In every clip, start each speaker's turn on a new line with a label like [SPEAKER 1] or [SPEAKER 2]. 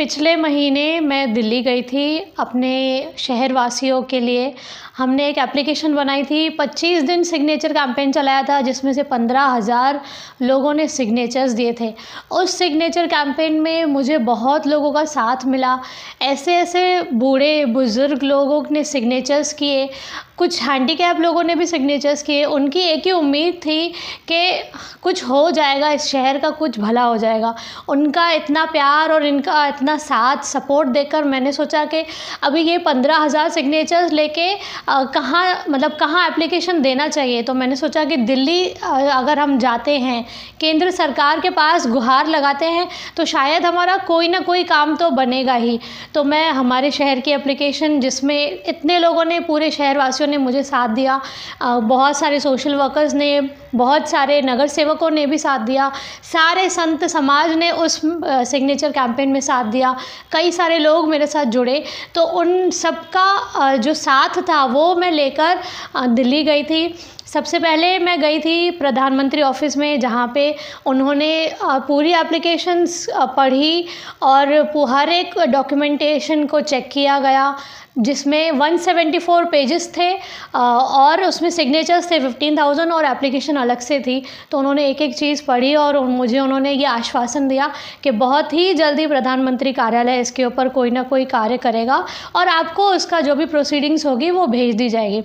[SPEAKER 1] पिछले महीने मैं दिल्ली गई थी अपने शहरवासियों के लिए। हमने एक एप्लीकेशन बनाई थी, 25 दिन सिग्नेचर कैंपेन चलाया था जिसमें से 15,000 लोगों ने सिग्नेचर्स दिए थे। उस सिग्नेचर कैंपेन में मुझे बहुत लोगों का साथ मिला। ऐसे बूढ़े बुज़ुर्ग लोगों ने सिग्नेचर्स किए, कुछ हैंडीकैप लोगों ने भी सिग्नेचर्स किए। उनकी एक ही उम्मीद थी कि कुछ हो जाएगा, इस शहर का कुछ भला हो जाएगा। उनका इतना प्यार और इनका इतना साथ सपोर्ट देखकर मैंने सोचा कि अभी ये 15,000 सिग्नेचर्स लेके कहाँ एप्लीकेशन देना चाहिए। तो मैंने सोचा कि दिल्ली अगर हम जाते हैं, केंद्र सरकार के पास गुहार लगाते हैं, तो शायद हमारा कोई ना कोई काम तो बनेगा ही। तो मैं हमारे शहर की एप्लीकेशन, जिसमें इतने लोगों ने, पूरे शहरवासियों ने मुझे साथ दिया, बहुत सारे सोशल वर्कर्स ने, बहुत सारे नगर सेवकों ने भी साथ दिया, सारे संत समाज ने उस सिग्नेचर कैंपेन में साथ दिया, कई सारे लोग मेरे साथ जुड़े। तो उन सबका जो साथ था वो मैं लेकर दिल्ली गई थी। सबसे पहले मैं गई थी प्रधानमंत्री ऑफ़िस में, जहाँ पे उन्होंने पूरी एप्लीकेशंस पढ़ी और हर एक डॉक्यूमेंटेशन को चेक किया गया, जिसमें 174 पेजेस थे और उसमें सिग्नेचर्स थे 15,000 और एप्लीकेशन अलग से थी। तो उन्होंने एक एक चीज़ पढ़ी और मुझे उन्होंने ये आश्वासन दिया कि बहुत ही जल्दी प्रधानमंत्री कार्यालय इसके ऊपर कोई ना कोई कार्य करेगा और आपको उसका जो भी प्रोसीडिंग्स होगी वो भेज दी जाएगी।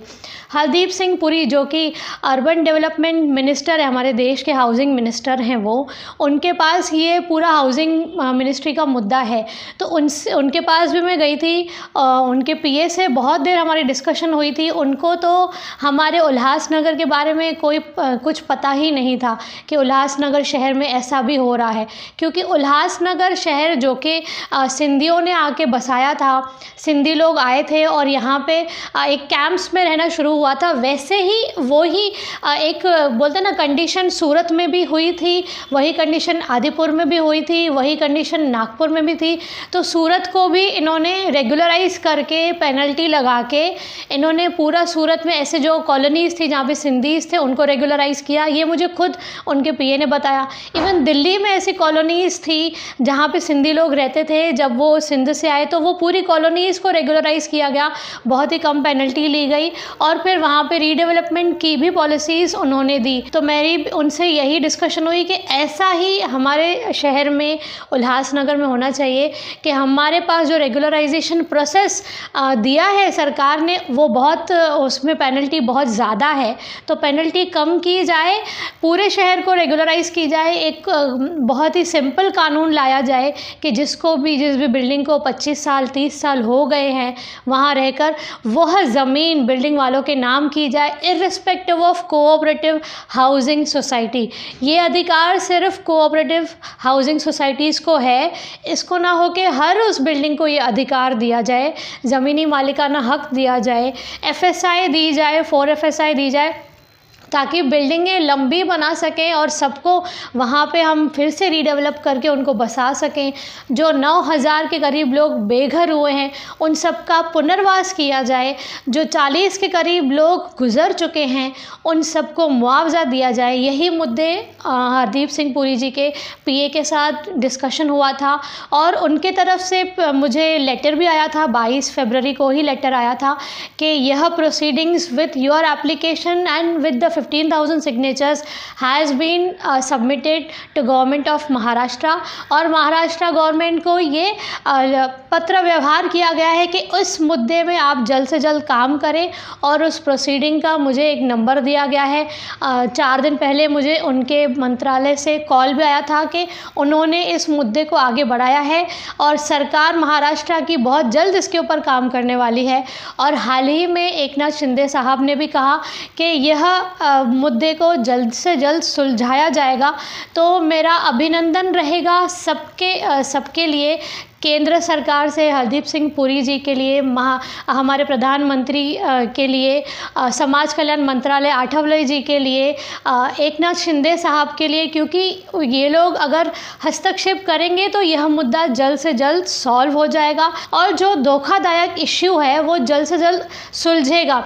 [SPEAKER 1] हरदीप सिंह पुरी, जो कि अर्बन डेवलपमेंट मिनिस्टर है, हमारे देश के हाउसिंग मिनिस्टर हैं, वो उनके पास ये पूरा हाउसिंग मिनिस्ट्री का मुद्दा है। तो उनके पास भी मैं गई थी। उनके पीए से बहुत देर हमारी डिस्कशन हुई थी। उनको तो हमारे उल्लासनगर के बारे में कुछ पता ही नहीं था कि उल्लासनगर शहर में ऐसा भी हो रहा है, क्योंकि उल्लासनगर शहर जो कि सिंधियों ने आके बसाया था, सिंधी लोग आए थे और यहाँ पे एक कैंप्स में रहना शुरू हुआ था। वैसे ही वो ही एक बोलते ना कंडीशन सूरत में भी हुई थी, वही कंडीशन आदिपुर में भी हुई थी, वही कंडीशन नागपुर में भी थी। तो सूरत को भी इन्होंने रेगुलराइज करके पेनल्टी लगा के इन्होंने पूरा सूरत में ऐसे जो कॉलोनीज़ थी जहाँ पे सिंधीज़ थे उनको रेगुलराइज़ किया। ये मुझे खुद उनके पीए ने बताया। इवन दिल्ली में ऐसी कॉलोनीज़ थी जहाँ पे सिंधी लोग रहते थे, जब वो सिंध से आए तो वो पूरी कॉलोनीज़ को रेगुलराइज़ किया गया, बहुत ही कम पेनल्टी ली गई और फिर वहाँ पे रीडेवलपमेंट की भी पॉलिसीज़ उन्होंने दी। तो मेरी उनसे यही डिस्कशन हुई कि ऐसा ही हमारे शहर में, उल्लासनगर में होना चाहिए कि हमारे पास जो रेगुलराइजेशन प्रोसेस दिया है सरकार ने, वो बहुत, उसमें पेनल्टी बहुत ज़्यादा है। तो पेनल्टी कम की जाए, पूरे शहर को रेगुलराइज़ की जाए, एक बहुत ही सिंपल कानून लाया जाए कि जिस भी बिल्डिंग को 25 साल 30 साल हो गए हैं वहाँ रहकर, वह ज़मीन बिल्डिंग वालों के नाम की जाए, irrespective of cooperative housing society. ये अधिकार सिर्फ कोऑपरेटिव हाउसिंग सोसाइटीज़ को है, इसको ना हो कि हर उस बिल्डिंग को ये अधिकार दिया जाए, ज़मीनी मालिकाना हक दिया जाए, एफएसआई दी जाए, 4 एफएसआई दी जाए, ताकि बिल्डिंगें लंबी बना सकें और सबको वहाँ पे हम फिर से रीडेवलप करके उनको बसा सकें। जो 9,000 के करीब लोग बेघर हुए हैं उन सब का पुनर्वास किया जाए। जो 40 के करीब लोग गुज़र चुके हैं उन सबको मुआवजा दिया जाए। यही मुद्दे हरदीप सिंह पुरी जी के पीए के साथ डिस्कशन हुआ था और उनके तरफ से मुझे लेटर भी आया था, 22 फरवरी को ही लेटर आया था कि यह proceedings with your application and with the 15,000 signatures has been submitted to government of Maharashtra. और महाराष्ट्र गवर्नमेंट को ये पत्र व्यवहार किया गया है कि उस मुद्दे में आप जल्द से जल्द काम करें और उस प्रोसीडिंग का मुझे एक नंबर दिया गया है। 4 दिन पहले मुझे उनके मंत्रालय से कॉल भी आया था कि उन्होंने इस मुद्दे को आगे बढ़ाया है और सरकार महाराष्ट्र की बहुत जल्द इसके ऊपर काम करने वाली है। और हाल ही में एकनाथ शिंदे साहब ने भी कहा कि यह मुद्दे को जल्द से जल्द सुलझाया जाएगा। तो मेरा अभिनंदन रहेगा सबके लिए, केंद्र सरकार से हरदीप सिंह पुरी जी के लिए, हमारे प्रधानमंत्री के लिए, समाज कल्याण मंत्रालय आठवले जी के लिए, एकनाथ शिंदे साहब के लिए, क्योंकि ये लोग अगर हस्तक्षेप करेंगे तो यह मुद्दा जल्द से जल्द सॉल्व हो जाएगा और जो धोखादायक इश्यू है वो जल्द से जल्द सुलझेगा।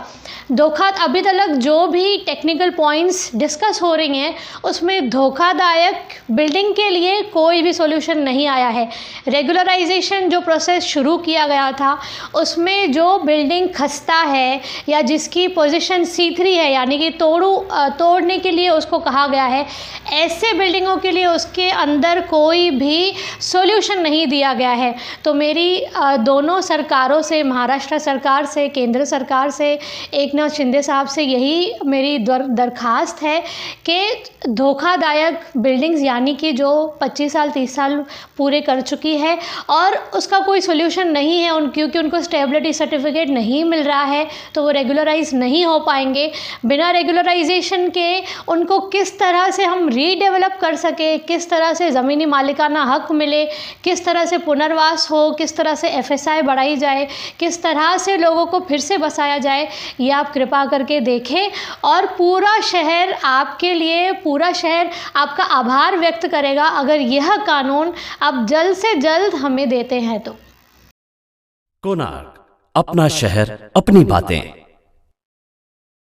[SPEAKER 1] अभी तक जो भी टेक्निकल पॉइंट्स डिस्कस हो रही हैं उसमें धोखादायक बिल्डिंग के लिए कोई भी सॉल्यूशन नहीं आया है। रेगुलराइज रेगुलराइजेशन जो प्रोसेस शुरू किया गया था, उसमें जो बिल्डिंग खस्ता है या जिसकी पोजीशन C3 है, यानी कि तोड़ने के लिए उसको कहा गया है, ऐसे बिल्डिंगों के लिए उसके अंदर कोई भी सॉल्यूशन नहीं दिया गया है। तो मेरी दोनों सरकारों से, महाराष्ट्र सरकार से, केंद्र सरकार से, एकनाथ शिंदे साहब से यही मेरी दरखास्त है कि धोखादायक बिल्डिंग्स, यानी कि जो 25 साल 30 साल पूरे कर चुकी है और उसका कोई सोल्यूशन नहीं है, क्योंकि उनको स्टेबिलिटी सर्टिफिकेट नहीं मिल रहा है, तो वो रेगुलराइज नहीं हो पाएंगे। बिना रेगुलराइजेशन के उनको किस तरह से हम रीडेवलप कर सके, किस तरह से ज़मीनी मालिकाना हक मिले, किस तरह से पुनर्वास हो, किस तरह से FSI बढ़ाई जाए, किस तरह से लोगों को फिर से बसाया जाए, ये आप कृपा करके देखें। और पूरा शहर आपके लिए, पूरा शहर आपका आभार व्यक्त करेगा अगर यह कानून आप जल्द से जल्द हमें देते हैं तो।
[SPEAKER 2] कोणार्क, अपना शहर, अपनी बातें।